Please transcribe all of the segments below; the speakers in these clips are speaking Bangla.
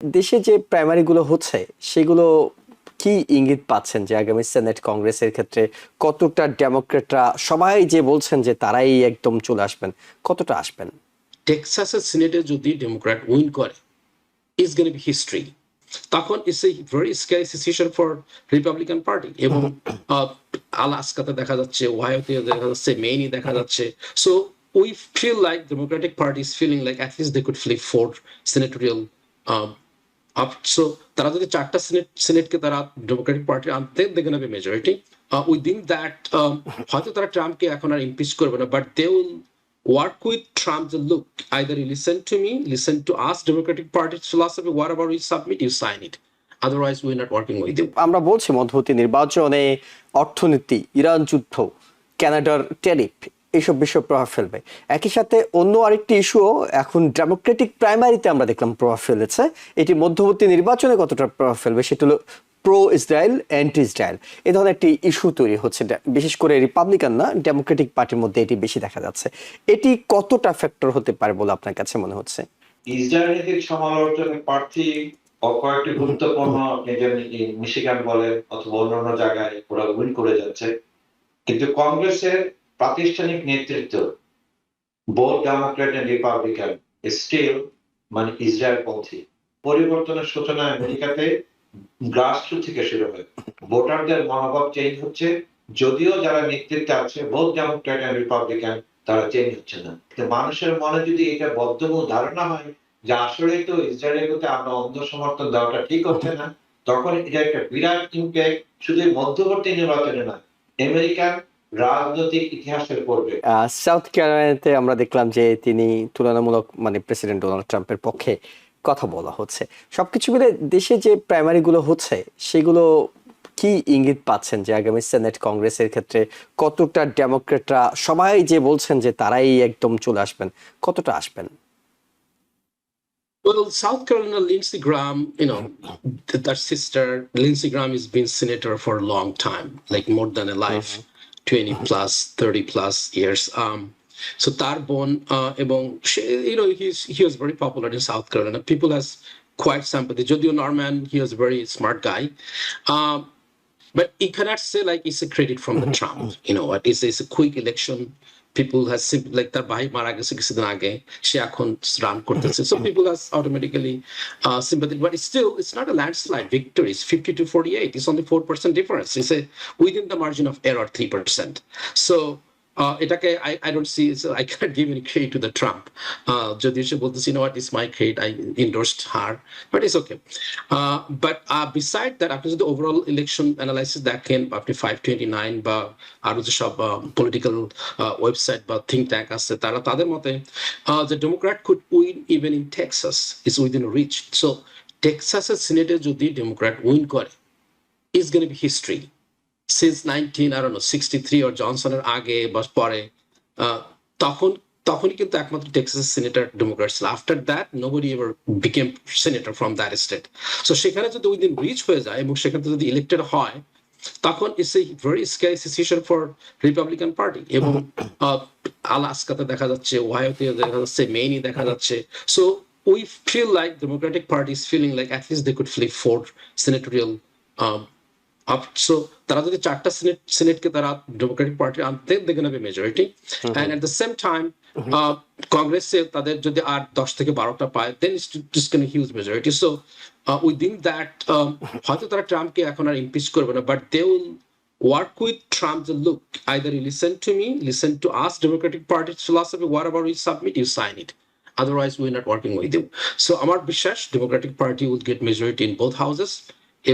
দেশে যে প্রাইমারি গুলো হচ্ছে সেগুলো কি ইঙ্গিত পাচ্ছেন যে আগামী সেনেট কংগ্রেসের ক্ষেত্রে কতটা ডেমোক্রেটরা সবাই যে বলছেন যে তারাই একদম চলে আসবেন, কতটা আসবেন? টেক্সাসের সিনেটে যদি ডেমোক্র্যাট উইন করে, ইটস গোনা বি হিস্ট্রি। তখন it's a very scary situation for Republican party. এবং আলাস্কাতে দেখা যাচ্ছে, ওহাইওতে দেখা যাচ্ছে, মেইনে দেখা যাচ্ছে। So we feel like Democratic Party is feeling like at least they could flip four senatorial up. So তারা যদি চারটা সিনেটকে তারা ডেমোক্রেটিক পার্টি আনতে, they gonna be majority within that. হয়তো তারা ট্রাম্পকে এখন আর ইমপিচ করবে না, but they will work with Trump to look, either you listen to me, listen to us, Democratic Party's philosophy, whatever we submit, you sign it. Otherwise, we're not working with you. আমরা বলছি মধ্যবর্তী নির্বাচনে অর্থনীতি, ইরান যুদ্ধ, কানাডার ট্যারিফ এইসব বিষয় প্রভাব ফেলবে। একই সাথে অন্য আরেকটি ইস্যুও এখন ডেমোক্রেটিক প্রাইমারিতে আমরা দেখলাম প্রভাব ফেলেছে। এটি মধ্যবর্তী নির্বাচনে কতটা প্রভাব ফেলবে সেটা হলো প্রো ইসরায়েল, অ্যান্টি ইসরায়েল এ ধরনের একটি ইস্যু তৈরি হচ্ছে, বিশেষ করে রিপাবলিকান না ডেমোক্রেটিক পার্টির মধ্যে এটি বেশি দেখা যাচ্ছে। এটি কতটা ফ্যাক্টর হতে পারে বলে আপনার কাছে মনে হচ্ছে? ইসরায়েলের সমালোচনার প্রার্থী কয়েকটি গুরুত্বপূর্ণ, আপনি যেমন মিশিগান বলেন অথবা অন্যান্য জায়গায় ওরা উইন করে যাচ্ছে, কিন্তু কংগ্রেসের প্রাতিষ্ঠানিক নেতৃত্ব both democrat and republican still মানে ইসরায়েল পন্থী। পরিবর্তনের সূচনা আমেরিকাতে গ্রাসরুট থেকে শুরু হয়, ভোটারদের মনোভাব চেঞ্জ হচ্ছে, যদিও যারা নেতৃত্বে আছে বোথ ডেমোক্রেট এন্ড রিপাবলিকান তারা চেঞ্জ হচ্ছে না। কিন্তু মানুষের মনে যদি এটা বদ্ধমূল ধারণা হয় যে আসলে তো ইসরায়েলের প্রতি আমরা অন্ধ সমর্থন দেওয়াটা ঠিক হচ্ছে না, তখন এটা একটা বিরাট ইম্প্যাক্ট শুধু মধ্যবর্তী নির্বাচনে না, আমেরিকান রাজনৈতিক ইতিহাসের পড়বে। সাউথ ক্যারোলাইনাতে আমরা দেখলাম যে তিনি তুলনামূলক মানে প্রেসিডেন্ট ডোনাল্ড ট্রাম্পের পক্ষে কথা বলা হচ্ছে। সবকিছু মিলে দেশে যে প্রাইমারি গুলো হচ্ছে সেগুলো কি ইঙ্গিত পাচ্ছেন যে আগামী সেনেট কংগ্রেসের ক্ষেত্রে কতটা ডেমোক্রেটরা সবাই যে বলছেন যে তারাই একদম চলে আসবেন, কতটা আসবেন? Well, South Carolina, Lindsey Graham, that sister, Lindsey Graham has been senator for a long time, like more than a life, 20 plus, 30 plus years. So তার বোন এবং he was very popular in South Carolina. People has quite sympathy. যদিও Norman, he was a very smart guy. Um, But you cannot say like it's a credit from the Trump. You know what? It's a quick election. People has simply like তার ভাই মারা গেছে কিছুদিন আগে, সে এখন রান করতেছে, so people has automatically sympathy. But it's not a landslide victory. It's 50-48. It's only 4% difference. It's a within the margin of error 3%. So এটাকে I don't see, so I cannot give any credit to the Trump. যদিও সে বলতেছে, you know what, it's my credit, I endorsed her, but it's okay. But beside that, আপনি যদি ওভারঅল ইলেকশন অ্যানালাইসিস দেখেন, আপনি 529 বা আরো যেসব পলিটিক্যাল ওয়েবসাইট বা থিঙ্ক ট্যাঙ্ক আছে, তারা তাদের মতে যে Democrat could win even in Texas, is within reach. So টেক্সাসের সিনেটে যদি ডেমোক্র্যাট উইন করে, it's gonna be history. Since 63 or জনসনের আগে বা পরে, তখনই কিন্তু একমাত্র টেক্সাস সিনেটর ডেমোক্র্যাট ছিল। After that nobody ever became senator from that state. So সেখানে যদি উইদিন রিচ হয়ে যায় এবং সেখানে যদি ইলেক্টেড হয়, তখন it's a very scary situation for Republican party. এবং আলাস্কাতে দেখা যাচ্ছে, ওহাইওতে দেখা যাচ্ছে, মেইনে দেখা যাচ্ছে। So we feel like Democratic Party is feeling like at least they could flip four senatorial so তারা যদি চারটা সিনেটকে তারা ডেমোক্রেটিক পার্টি আনতে, they gonna be majority. And at the same time কংগ্রেসে তাদের যদি আর 10 থেকে 12টা পায়, then it's gonna huge majority. So within that, হয়তো তারা ট্রাম্পকে এখন আর ইমপিচ করবে না, but they will work with Trump to look, either you listen to me, listen to us, Democratic Party's philosophy, whatever we submit, you sign it. Otherwise, we're not working with you. So আমার বিশ্বাস Democratic Party will get majority in both houses,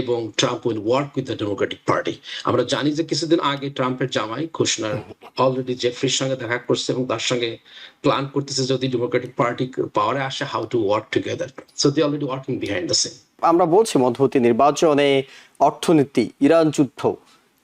এবং Trump will work with the Democratic party. আমরা জানি যে কিছুদিন আগে ট্রাম্পের জামাই কুশনার অলরেডি জেফরির সঙ্গে দেখা করছে এবং তার সঙ্গে প্ল্যান করতেছে যদি ডেমোক্রেটিক পার্টি পাওয়ারে আসে, how to work together. So they already working behind the scene. আমরা বলছি মধ্যবর্তী নির্বাচনে অর্থনীতি, ইরান যুদ্ধ,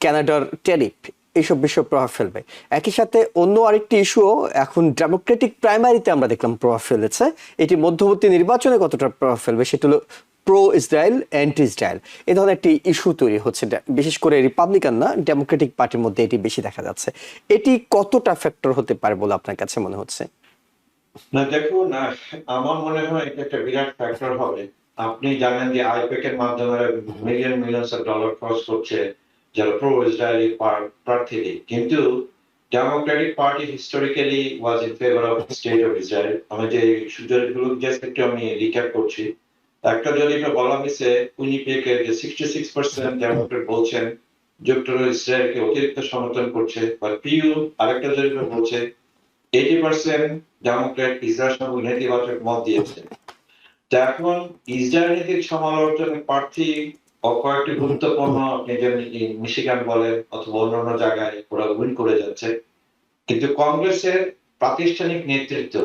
কানাডার ট্যারিফ এইসব বিষয় প্রভাব ফেলবে। একই সাথে অন্য আরেকটি ইস্যুও এখন ডেমোক্রেটিক প্রাইমারিতে আমরা দেখলাম প্রভাব ফেলেছে। এটি মধ্যবর্তী নির্বাচনে কতটা প্রভাব ফেলবে সেটা হলো প্রো ইসরায়েল, অ্যান্টি ইসরায়েল এ ধরনের একটি ইস্যু তৈরি হচ্ছে, বিশেষ করে রিপাবলিকান না ডেমোক্রেটিক পার্টির মধ্যে এটি বেশি দেখা যাচ্ছে। এটি কতটা ফ্যাক্টর হতে পারে বলে আপনার কাছে মনে হচ্ছে? না দেখুন, আমার মনে হয় এটা একটা বিরাট ফ্যাক্টর হবে। আপনি জানেন যে আইপ্যাক এর মাধ্যমে মিলিয়ন্স অফ ডলার খরচ করছে যারা প্রো ইসরায়েলি প্রার্থীদের, কিন্তু democratic party historically was in favour of state of Israel. আমি যে জরিপগুলো জাস্ট একটু আমি রিক্যাপ করছি। একটা জরিপে বলা হয়েছে উইনিপেগের যে 66% ডেমোক্রেট বলছেন যুক্তরাষ্ট্র ইসরায়েলকে অতিরিক্ত সমর্থন করছে, বা পিউ আরেকটা জরিপে বলছে 80% ডেমোক্রেট ইসরায়েল সম্পর্কে নেতিবাচক মত দিয়েছে। তো এখন ইসরায়েল নীতির সমালোচনার প্রার্থী কয়েকটি গুরুত্বপূর্ণ আপনি যে মিশিগান বলেন অথবা অন্যান্য জায়গায় ওরা উইন করে যাচ্ছে, কিন্তু কংগ্রেসের প্রাতিষ্ঠানিক নেতৃত্ব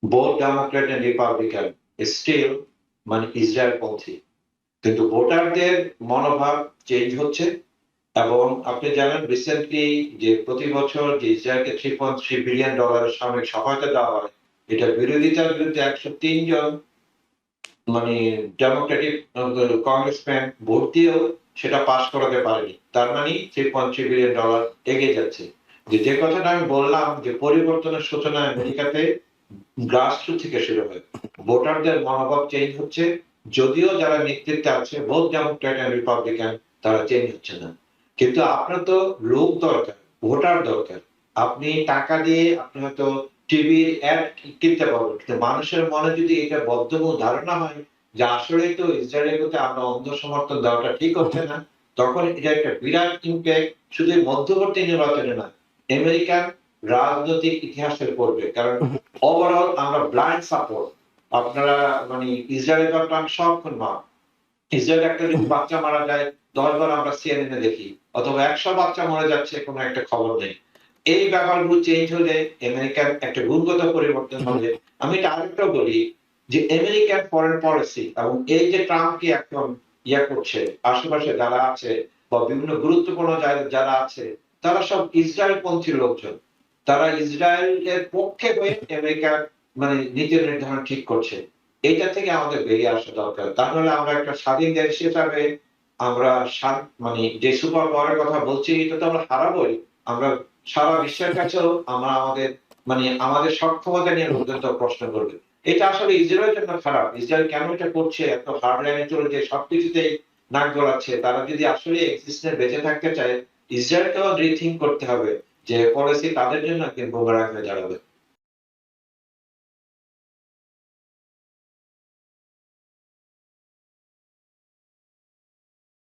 both democrat and republican still মানে ইসরায়েল পন্থী। কিন্তু ভোটারদের মনোভাব চেঞ্জ হচ্ছে, এবং আপনি জানেন রিসেন্টলি যে প্রতি বছর যে ইসরায়েলকে $3.3 বিলিয়ন সামরিক সহায়তা দেওয়া হয়, এটা বিরোধিতার বিরুদ্ধে 103 জন মানে ডেমোক্রেটিক কংগ্রেসম্যান ভোট দিয়েও সেটা পাস করাতে পারেনি। তার মানে $3.3 বিলিয়ন এগিয়ে যাচ্ছে। যে কথাটা আমি বললাম যে পরিবর্তনের সূচনা আমেরিকাতে গ্রাসরুট থেকে শুরু হয়, ভোটারদের মনোভাব চেঞ্জ হচ্ছে, যদিও যারা নেতৃত্বে আছে বোথ ডেমোক্রেট এন্ড রিপাবলিকান তারা চেঞ্জ হচ্ছে না। কিন্তু আপনার তো লোক দরকার, ভোটার দরকার। আপনি টাকা দিয়ে আপনি হয়তো টিভির অ্যাড কিনতে পারবেন, কিন্তু মানুষের মনে যদি এটা বদ্ধমূল ধারণা হয় যে আসলেই তো ইসরায়েলের প্রতি আমরা অন্ধ সমর্থন দেওয়াটা ঠিক হচ্ছে না, তখন এটা একটা বিরাট ইম্প্যাক্ট শুধু মধ্যবর্তী নির্বাচনে না, আমেরিকান রাজনৈতিক ইতিহাসের পড়বে। কারণ ওভারঅল আমরা ব্লাইন্ড সাপোর্ট। আপনারা মানে ইসরায়েলের ব্যাপারে আমি সবক্ষণ ইসরায়েল একটা যদি বাচ্চা মারা যায় 10 বার আমরা সিএনএন দেখি, অথবা 100 বাচ্চা মরে যাচ্ছে কোনো একটা খবর নেই। এই ব্যাপারগুলো চেঞ্জ হলে আমেরিকার একটা গুণগত পরিবর্তন হবে। আমি এটা আরেকটা বলি যে আমেরিকান ফরেন পলিসি এবং এই যে ট্রাম্পকে এখন করছে, আশেপাশে যারা আছে বা বিভিন্ন গুরুত্বপূর্ণ জায়গায় যারা আছে, তারা সব ইসরায়েল পন্থী লোকজন। তারা ইসরায়েলের পক্ষে হয়ে আমেরিকার মানে নীতি নির্ধারণ ঠিক করছে। এটা থেকে আমাদের বেরিয়ে আসা দরকার। তাহলে আমরা একটা স্বাধীন দেশ হিসাবে আমরা মানে যে সুপার পাওয়ারের কথা বলছি এটা তো আমরা হারাবোই। আমরা সারা বিশ্বের কাছেও আমরা আমাদের সক্ষমতা নিয়ে লোকজন তো প্রশ্ন করবে। এটা আসলে ইসরায়েলের জন্য খারাপ। ইসরায়েল কেন এটা করছে, এত হার্ড লাইনে চলে যে সবকিছুতেই নাক গলাচ্ছে। তারা যদি আসলে এক্সিস্টেন্স বেঁচে থাকতে চায়, ইসরায়েলকেও রিথিঙ্ক করতে হবে যে পলিসি তাদের জন্য একদিন বুমেরাং হয়ে দাঁড়াবে।